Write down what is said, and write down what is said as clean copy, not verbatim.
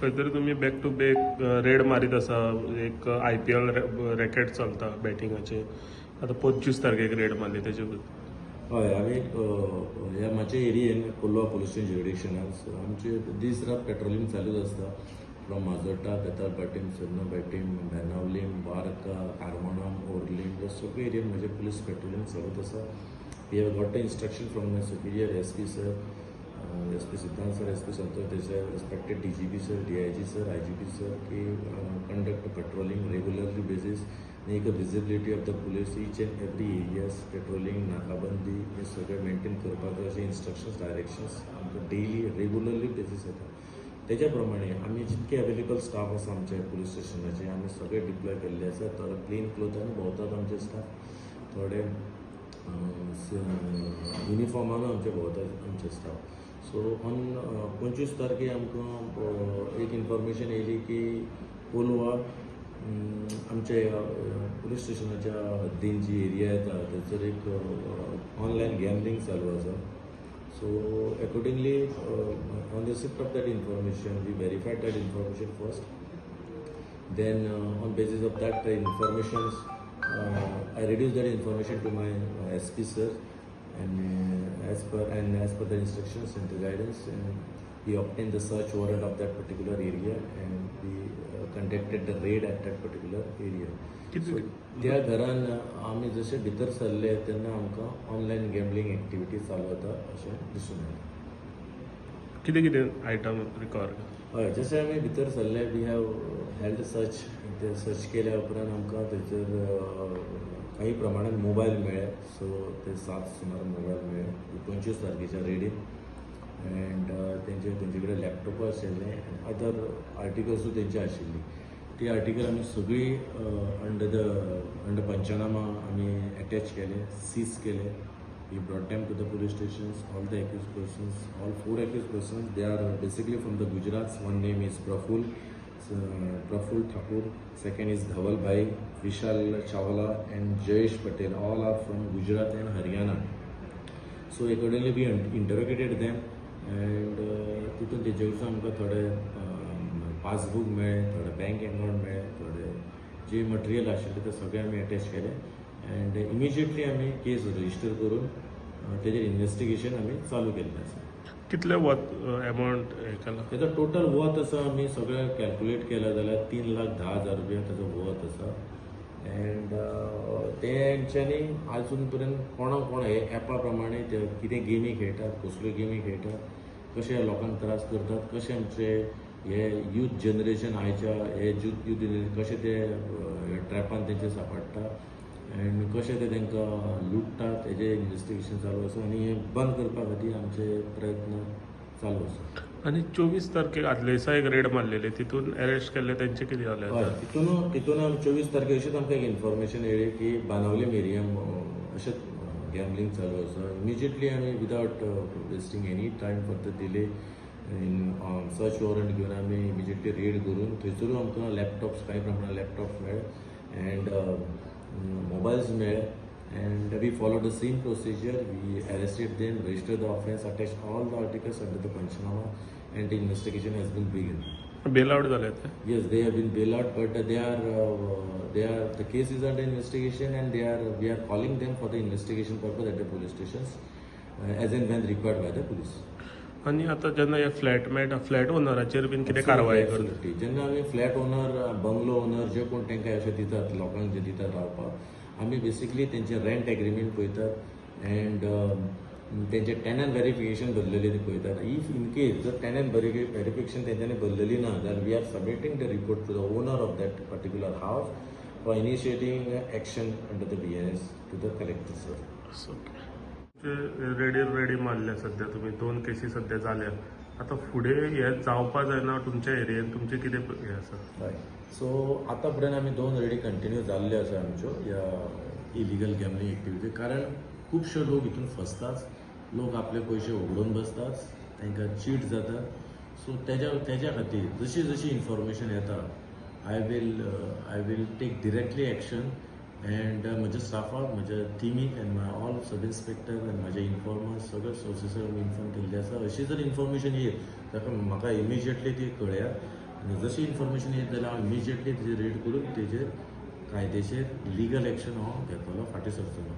खंयतरी तुम्ही back to back red मारीत आसा. एक IPL रॅकेट चलता बॅटिंगाचे. आता 25 तारखेक रेड मारली तेजे बद्दल. हय आमी ह्या म्हाज्या एरियेन कोलवा पुलीस स्टेशन ज्युडिक्शनान आमचे दीस रात पेट्रोलिंग चालूच आसता. फ्रॉम माजोड्डा, बेतालबाटीम, सुर्नबाटीम, बेनावलीम, बारका, आरमोणम, ओर्लीम ह्या सगळे एरियेन म्हजे पुलीस पेट्रोलिंग चलत आसा. We have got the instruction from my superior SP sir, SP Siddhant sir, SP Santosh Desai, respected DGP sir, DIG sir, IGP sir की conduct patrolling regularly basis, make a visibility of the police each and every areas, patrolling, नाकाबंदी हे सगळें maintain करपाक अशे instructions directions आमकां daily regularly basis येता. तेज्या प्रमाणे आमी जितके अवेलेबल स्टाफ आसा आमच्या पुलीस स्टेशनाचे आमी सगळे डिप्लॉय केल्ले आसा. थोडे प्लेन क्लोथान भोंवतात आमचे स्टाफ, थोडे युनिफॉर्मान आमचे भोंवतात आमचे स्टाफ. सो ऑन 25 तारखेक आमकां एक इन्फॉर्मेशन येयली की कोलवा आमचे पुलीस स्टेशनाच्या हद्दीन जी एरिया येता थंयसर एक ऑनलायन गॅमलिंग चालू आसा. So accordingly on the receipt of that information we verified that information first. Then on basis of that informations I reduced that information to my SP sir, and as per the instructions and the guidance, and we obtained the search warrant of that particular area, and we conducted the raid at that particular area. So त्या घरान आमी जशे भितर सरले तेन्ना आमकां online gambling activity चालू जाता अशें दिसून येता. कितें कितें आयटम रिकवर केला? हय, जशे आमी भितर सरले वी हॅव हेल्ड सर्च. ते सर्च केल्या उपरांत आमकां थंयसर काही प्रमाणात मोबायल मेळ्ळे. सो ते 7 सुमार मोबायल मेळ्ळे 25 तारखेच्या रेडीन. एंड तेंचे कडेन लॅपटॉप आशिल्ले, अदर आर्टिकल्सूय तेंचे आशिल्ली. ती आर्टिकल आमी सगळी अंडर पंचनामा आमी अटॅच केले, सीज केले. We brought them to the police stations, all the accused persons, all 4 accused persons. They are basically from the Gujarat. One name is Praful Thakur. Second is Dhaval Bhai, Vishal Chawla and Jayesh Patel. All are from Gujarat and Haryana. So accordingly we interrogated them, and तितून तेजे कडसून आमकां थोडे passbook मेळ्ळे, थोडे bank account मेळ्ळे, थोडे जे मटेरियल आशिल्ले ते सगळे आमी अटॅच केले. एंड इमिजिएटली आमी केस रजिस्टर करून तेजेर इन्व्हेस्टिगेशन आमी चालू केल्लें आसा. कितले वत अमावंट हे केला? तेजो टोटल वत आसा आमी सगळें कॅल्क्युलेट केला जाल्यार 3,10,000 रुपया तेजो वत आसा. एंड तेंच्यांनी आजून पर्यंत कोण हे ॲपा प्रमाणे ते कितें गेमी खेळटात, कसल्यो गेमी खेळटात, कशे लोकांक त्रास करतात, कशे आमचे हे यूथ जनरेशन आयच्या हे यूथ कशे ते ट्रॅपान तेंचे सांपडटा एंड कशे ते तांकां लुटतात हेजे इन्व्हेस्टिगेशन चालू आसा. आनी हें बंद करपा खातीर आमचे प्रयत्न चालू आसा. आनी 24 तारखेक आदले दिसा एक रेड मारलेली, तितून अरेस्ट केल्ले तेंचे कितें जालें? हय, तितून 24 तारखेक अशीच आमकां एक इन्फॉर्मेशन येयली की बानावलीम एरियाम अशेंच गॅमलिंग चालू आसा. इमिजिएटली आमी without wasting any time for the delay in search warrant घेवन आमी इमिजिएटली रेड करून थंयसरूय आमकां लॅपटॉप्स कांय प्रमाणात लॅपटॉप्स मेळ्ळे एंड मोबायल्स मेळ्ळे. And we follow the same procedure. We arrested them, registered the offence, attach all the articles under the panchnama, and the investigation has been begin. Bail out जाले ते? Yes, they have been bailed out, but they are the case is under investigation, and we are calling them for the investigation purpose at the police stations as and when required by the police. आनी आतां जेन्ना हे flat मेळटा, flat ओनराचेर bin कितें कारवाय करता? जेन्ना आमी फ्लॅट ओनर, बंगलो ओनर जे कोण तांकां अशें दितात, लोकांक जे दितात रावपाक, आमी बेसिकली तेंचे रेंट एग्रीमेंट पळयतात एंड तेंचे टॅनंट व्हेरिफिकेशन भरलेली ती पळयतात. इफ इन केस जर टॅनंट व्हेरिफिकेशन तेंच्यांनी भरलेली ना जाल्यार we are submitting the report to the owner of that particular house for initiating action under the BNS to the collector sir. रेडी मारले सध्या तुमी, 2 केसी सध्या जाल्या. आतां फुडें हे जावपा जायना तुमच्या एरियेन, तुमचे कितें हे आसा? हय, सो आतां पर्यंत आमी 2 रेडी कंटिन्यू जाल्ल्यो आसा आमच्यो ह्या इलिगल गॅमलिंग एक्टिविटी. कारण खुबशे लोक हितून फसतात, लोक आपले पयशे उगडून बसतात, तांकां चीट जाता. सो तेज्या खातीर जशी जशी इन्फॉर्मेशन येता I will take directly action. And म्हज्या स्टाफाक, म्हज्या टिमीक and my all sub inspector and म्हजे इन्फॉर्मर्स सगळे सोर्सीसार आमी इन्फॉर्म केल्ले आसा. अशी जर इन्फॉर्मेशन येत जाल्यार म्हाका इमिजिएटली ती कळया आनी जशी इन्फॉर्मेशन येत जाल्यार हांव इमिजिएटली तेजेर रेड करून तेजेर कायदेशीर लिगल एक्शन हांव घेतलो, फाटीं सरतलो.